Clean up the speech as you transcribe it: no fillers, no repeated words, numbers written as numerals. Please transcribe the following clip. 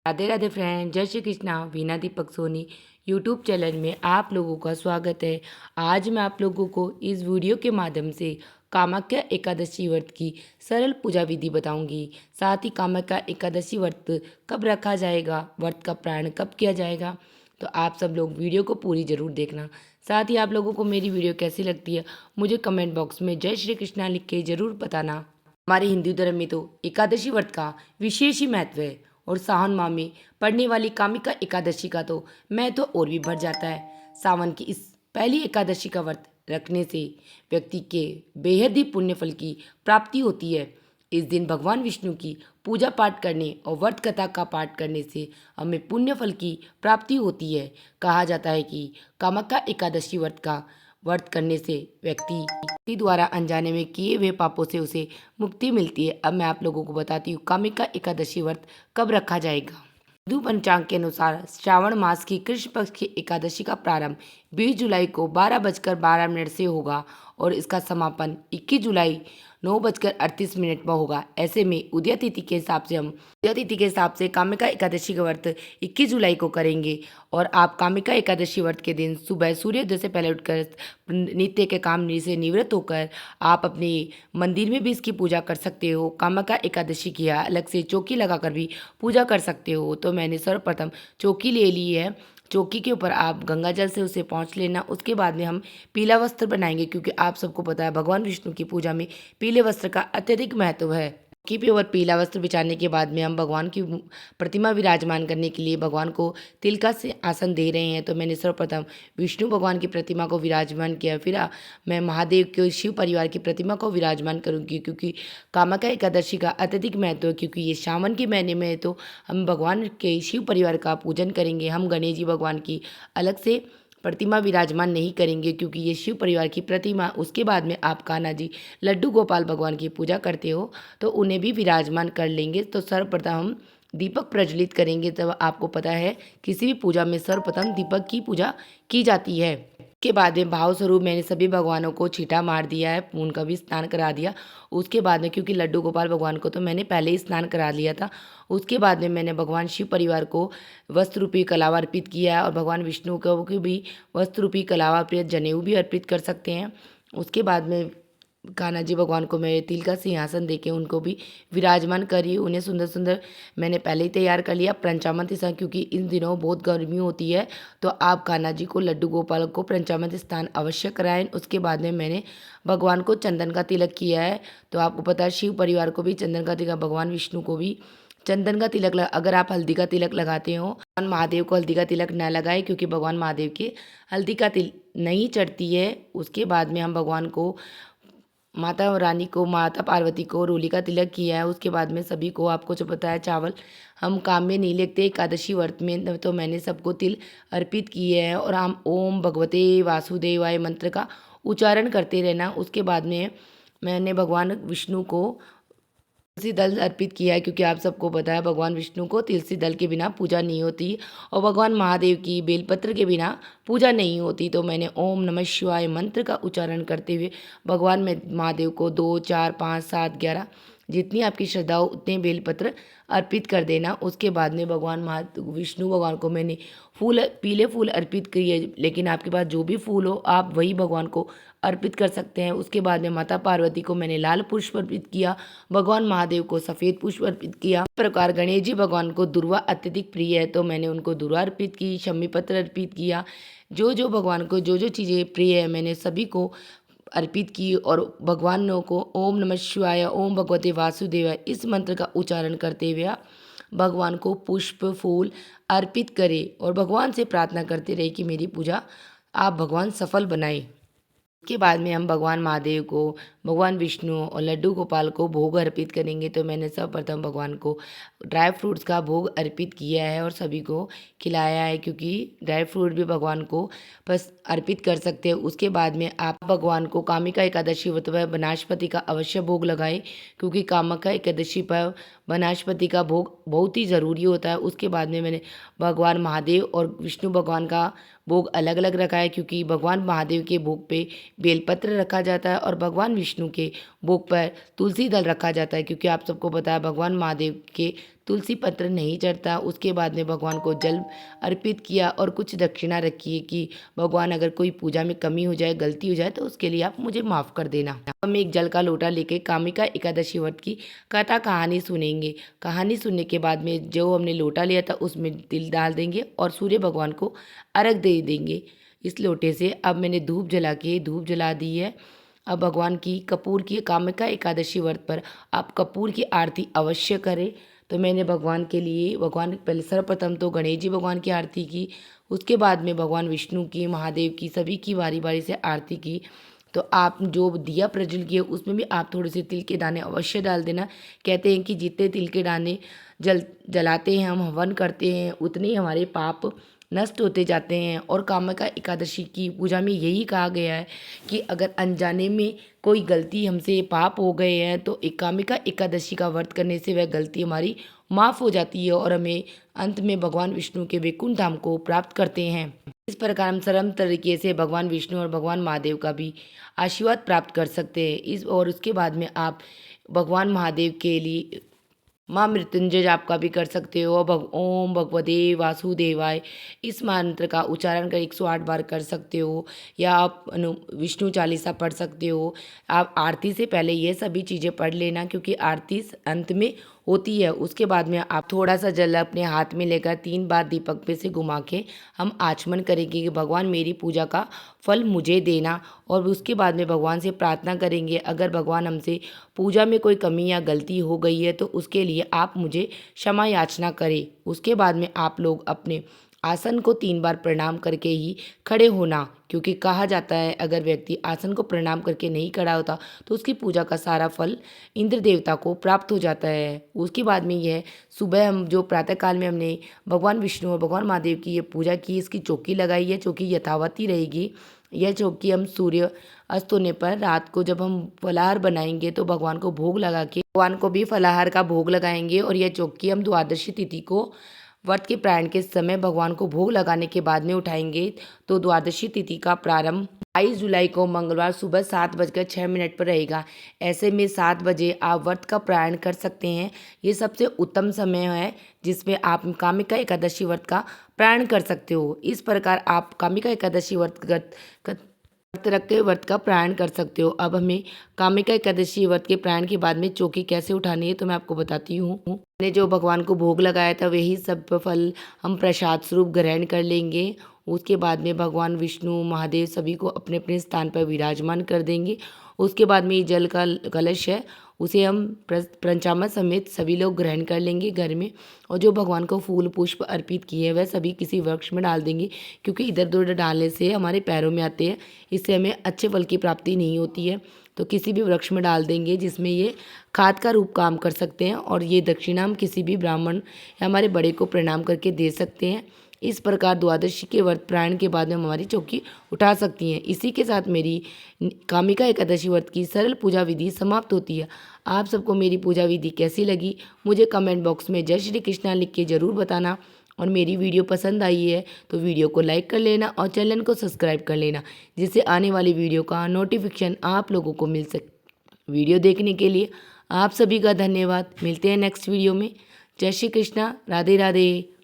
Radhe Radhe friend, जय Shri Krishna. Veena Deepak Soni YouTube channel में आप लोगों का स्वागत है। आज मैं आप लोगों को इस वीडियो के माध्यम से कामाख्या एकादशी व्रत की सरल पूजा विधि बताऊंगी। साथ ही कामाख्या एकादशी व्रत कब रखा जाएगा, व्रत का प्रारंभ कब किया जाएगा, तो आप सब लोग वीडियो को पूरी ज़रूर देखना। साथ ही आप लोगों को मेरी वीडियो कैसी लगती है मुझे कमेंट बॉक्स में जय श्री कृष्णा लिख के ज़रूर बताना। हमारे हिंदू धर्म में तो एकादशी व्रत का विशेष ही महत्व है और सावन माह में पड़ने वाली कामिका एकादशी का तो महत्व और भी बढ़ जाता है। सावन की इस पहली एकादशी का व्रत रखने से व्यक्ति के बेहद ही पुण्य फल की प्राप्ति होती है। इस दिन भगवान विष्णु की पूजा पाठ करने और व्रत कथा का पाठ करने से हमें पुण्य फल की प्राप्ति होती है। कहा जाता है कि कामाख्या एकादशी व्रत करने से व्यक्ति द्वारा अनजाने में किए हुए पापों से उसे मुक्ति मिलती है। अब मैं आप लोगों को बताती हूँ कामिका एकादशी व्रत कब रखा जाएगा। हिंदू पंचांग के अनुसार श्रावण मास की कृष्ण पक्ष की एकादशी का प्रारंभ 20 जुलाई को 12:12 से होगा और इसका समापन 21 जुलाई 9:38 पर होगा। ऐसे में उदय तिथि के हिसाब से कामिका एकादशी का व्रत 21 जुलाई को करेंगे और आप कामिका एकादशी व्रत के दिन सुबह सूर्योदय से पहले उठकर नित्य के काम से निवृत्त होकर आप अपने मंदिर में भी इसकी पूजा कर सकते हो। कामाख्या एकादशी की अलग से चौकी लगाकर भी पूजा कर सकते हो। तो मैंने सर्वप्रथम चौकी ले ली है। चौकी के ऊपर आप गंगा जल से उसे पोंछ लेना। उसके बाद में हम पीला वस्त्र बनाएंगे, क्योंकि आप सबको पता है भगवान विष्णु की पूजा में पीले वस्त्र का अत्यधिक महत्व है। चौकी पे ऊपर पीला वस्त्र बिछाने के बाद में हम भगवान की प्रतिमा विराजमान करने के लिए भगवान को तिल का से आसन दे रहे हैं। तो मैंने सर्वप्रथम विष्णु भगवान की प्रतिमा को विराजमान किया, फिर मैं महादेव के शिव परिवार की प्रतिमा को विराजमान करूंगी, क्योंकि कामाख्या एकादशी का अत्यधिक महत्व है। क्योंकि ये सावन के महीने में है तो हम भगवान के शिव परिवार का पूजन करेंगे। हम गणेश जी भगवान की अलग से प्रतिमा विराजमान नहीं करेंगे, क्योंकि ये शिव परिवार की प्रतिमा। उसके बाद में आप कान्हा जी लड्डू गोपाल भगवान की पूजा करते हो तो उन्हें भी विराजमान कर लेंगे। तो सर्वप्रथम हम दीपक प्रज्वलित करेंगे। तब आपको पता है किसी भी पूजा में सर्वप्रथम दीपक की पूजा की जाती है। के बाद में भाव स्वरूप मैंने सभी भगवानों को छींटा मार दिया है, उनका भी स्नान करा दिया। उसके बाद में क्योंकि लड्डू गोपाल भगवान को तो मैंने पहले ही स्नान करा लिया था। उसके बाद में मैंने भगवान शिव परिवार को वस्त्र रूपी कलावा अर्पित किया है और भगवान विष्णु को भी वस्त्र रूपी कलावा अर्पित जनेऊ भी अर्पित कर सकते हैं। उसके बाद में कान्हा जी भगवान को मैं तिल का सिंहासन देके उनको भी विराजमान करी। उन्हें सुंदर सुंदर मैंने पहले ही तैयार कर लिया पंचामृत स्नान, क्योंकि इन दिनों बहुत गर्मी होती है तो आप कान्हा जी को लड्डू गोपाल को पंचामृत स्नान अवश्य कराएं। उसके बाद में मैंने भगवान को चंदन का तिलक किया है। तो आपको पता है शिव परिवार को भी चंदन का तिलक, भगवान विष्णु को भी चंदन का तिलक अगर आप हल्दी का तिलक लगाते हो, भगवान महादेव को हल्दी का तिलक न लगाए, क्योंकि भगवान महादेव के हल्दी का तिल नहीं चढ़ती है। उसके बाद में हम भगवान को माता रानी को, माता पार्वती को रोली का तिलक किया है। उसके बाद में सभी को, आपको जो पता है चावल हम काम में नहीं लेते एकादशी व्रत में, तो मैंने सबको तिल अर्पित किए हैं और हम ओम भगवते वासुदेवाय मंत्र का उच्चारण करते रहना। उसके बाद में मैंने भगवान विष्णु को तुलसी दल अर्पित किया है, क्योंकि आप सबको पता है भगवान विष्णु को तुलसी दल के बिना पूजा नहीं होती और भगवान महादेव की बेलपत्र के बिना पूजा नहीं होती। तो मैंने ओम नमः शिवाय मंत्र का उच्चारण करते हुए भगवान में महादेव को 2, 4, 5, 7, 11 जितनी आपकी श्रद्धा हो उतने बेलपत्र अर्पित कर देना। उसके बाद में भगवान विष्णु भगवान को मैंने पीले फूल अर्पित किए, लेकिन आपके पास जो भी फूल हो आप वही भगवान को अर्पित कर सकते हैं। उसके बाद में माता पार्वती को मैंने लाल पुष्प अर्पित किया, भगवान महादेव को सफ़ेद पुष्प अर्पित किया। इस प्रकार गणेश जी भगवान को दुर्वा अत्यधिक प्रिय है तो मैंने उनको दुर्वा अर्पित की, शमी पत्र अर्पित किया। जो भगवान को जो चीज़ें प्रिय है मैंने सभी को अर्पित की और भगवानों को ओम नमः शिवाय, ओम भगवते वासुदेवाय इस मंत्र का उच्चारण करते हुए भगवान को पुष्प फूल अर्पित करें और भगवान से प्रार्थना करते रहे कि मेरी पूजा आप भगवान सफल बनाएं। के बाद में हम भगवान महादेव को, भगवान विष्णु और लड्डू गोपाल को भोग अर्पित करेंगे। तो मैंने सर्वप्रथम भगवान को ड्राई फ्रूट्स का भोग अर्पित किया है और सभी को खिलाया है, क्योंकि ड्राई फ्रूट भी भगवान को बस अर्पित कर सकते हैं। उसके बाद में आप भगवान को कामिका एकादशी व्रत पर वनस्पति का अवश्य भोग लगाएं, क्योंकि कामिका एकादशी पर वनस्पति का भोग बहुत ही ज़रूरी होता है। उसके बाद में मैंने भगवान महादेव और विष्णु भगवान का भोग अलग अलग रखा है, क्योंकि भगवान महादेव के भोग पे बेलपत्र रखा जाता है और भगवान विष्णु के भोग पर तुलसी दल रखा जाता है, क्योंकि आप सबको पता है भगवान महादेव के तुलसी पत्र नहीं चढ़ता। उसके बाद में भगवान को जल अर्पित किया और कुछ दक्षिणा रखी है कि भगवान अगर कोई पूजा में कमी हो जाए, गलती हो जाए तो उसके लिए आप मुझे माफ़ कर देना। हम एक जल का लोटा लेके कामिका एकादशी व्रत की कथा कहानी सुनेंगे। कहानी सुनने के बाद में जो हमने लोटा लिया था उसमें तिल डाल देंगे और सूर्य भगवान को अर्घ दे देंगे इस लोटे से। अब मैंने धूप जला दी है। अब भगवान की कपूर की कामिका एकादशी व्रत पर आप कपूर की आरती अवश्य करें। तो मैंने भगवान के लिए पहले सर्वप्रथम तो गणेश जी भगवान की आरती की, उसके बाद में भगवान विष्णु की, महादेव की, सभी की बारी बारी से आरती की। तो आप जो दिया प्रज्वलित किए उसमें भी आप थोड़े से तिल के दाने अवश्य डाल देना। कहते हैं कि जितने तिल के दाने जलाते हैं, हम हवन करते हैं, उतने ही हमारे पाप नष्ट होते जाते हैं। और कामिका एकादशी की पूजा में यही कहा गया है कि अगर अनजाने में कोई गलती हमसे पाप हो गए हैं तो एक कामिका एकादशी का व्रत करने से वह गलती हमारी माफ़ हो जाती है और हमें अंत में भगवान विष्णु के वैकुंठ धाम को प्राप्त करते हैं। इस प्रकार हम सरल तरीके से भगवान विष्णु और भगवान महादेव का भी आशीर्वाद प्राप्त कर सकते हैं। और उसके बाद में आप भगवान महादेव के लिए माँ मृत्युंजय जाप का भी कर सकते हो। ओम भगवते वासुदेवाय इस मंत्र का उच्चारण कर 108 बार कर सकते हो, या आप विष्णु चालीसा पढ़ सकते हो। आप आरती से पहले ये सभी चीज़ें पढ़ लेना, क्योंकि आरती अंत में होती है। उसके बाद में आप थोड़ा सा जल अपने हाथ में लेकर 3 बार दीपक पे से घुमा के हम आचमन करेंगे कि भगवान मेरी पूजा का फल मुझे देना। और उसके बाद में भगवान से प्रार्थना करेंगे, अगर भगवान हमसे पूजा में कोई कमी या गलती हो गई है तो उसके लिए आप मुझे क्षमा याचना करें। उसके बाद में आप लोग अपने आसन को 3 बार प्रणाम करके ही खड़े होना, क्योंकि कहा जाता है अगर व्यक्ति आसन को प्रणाम करके नहीं खड़ा होता तो उसकी पूजा का सारा फल इंद्र देवता को प्राप्त हो जाता है। उसके बाद में यह सुबह हम जो प्रातःकाल में हमने भगवान विष्णु और भगवान महादेव की ये पूजा की, इसकी चौकी लगाई है, चौकी यथावत ही रहेगी। यह चौकी हम सूर्य अस्त होने पर रात को जब हम फलाहार बनाएंगे तो भगवान को भोग लगा के भगवान को भी फलाहार का भोग लगाएंगे। और यह चौकी हम द्वादशी तिथि को व्रत के प्रारंभ के समय भगवान को भोग लगाने के बाद में उठाएंगे। तो द्वादशी तिथि का प्रारंभ 22 जुलाई को मंगलवार सुबह 7:06 पर रहेगा। ऐसे में 7 बजे आप व्रत का प्रारंभ कर सकते हैं। ये सबसे उत्तम समय है जिसमें आप कामिका एकादशी व्रत का प्रारंभ कर सकते हो। इस प्रकार आप कामिका एकादशी व्रत रखते हुए व्रत का प्रारंभ कर सकते हो। अब हमें कामिका एकादशी व्रत के प्रारंभ के बाद में चौकी कैसे उठानी है तो मैं आपको बताती हूँ। मैंने जो भगवान को भोग लगाया था वही सब फल हम प्रसाद स्वरूप ग्रहण कर लेंगे। उसके बाद में भगवान विष्णु महादेव सभी को अपने अपने स्थान पर विराजमान कर देंगे। उसके बाद में ये जल का कलश है उसे हम पंचामृत समेत सभी लोग ग्रहण कर लेंगे घर में। और जो भगवान को फूल पुष्प अर्पित किए वह सभी किसी वृक्ष में डाल देंगे, क्योंकि इधर उधर डालने से हमारे पैरों में आते हैं, इससे हमें अच्छे फल की प्राप्ति नहीं होती है। तो किसी भी वृक्ष में डाल देंगे जिसमें ये खाद का रूप काम कर सकते हैं। और ये दक्षिणा हम किसी भी ब्राह्मण या हमारे बड़े को प्रणाम करके दे सकते हैं। इस प्रकार द्वादशी के व्रत प्रारंभ के बाद में हम हमारी चौकी उठा सकती हैं। इसी के साथ मेरी कामिका एकादशी व्रत की सरल पूजा विधि समाप्त होती है। आप सबको मेरी पूजा विधि कैसी लगी मुझे कमेंट बॉक्स में जय श्री कृष्णा लिख के ज़रूर बताना। और मेरी वीडियो पसंद आई है तो वीडियो को लाइक कर लेना और चैनल को सब्सक्राइब कर लेना, जिससे आने वाली वीडियो का नोटिफिकेशन आप लोगों को मिल सके। वीडियो देखने के लिए आप सभी का धन्यवाद। मिलते हैं नेक्स्ट वीडियो में। जय श्री कृष्णा, राधे राधे।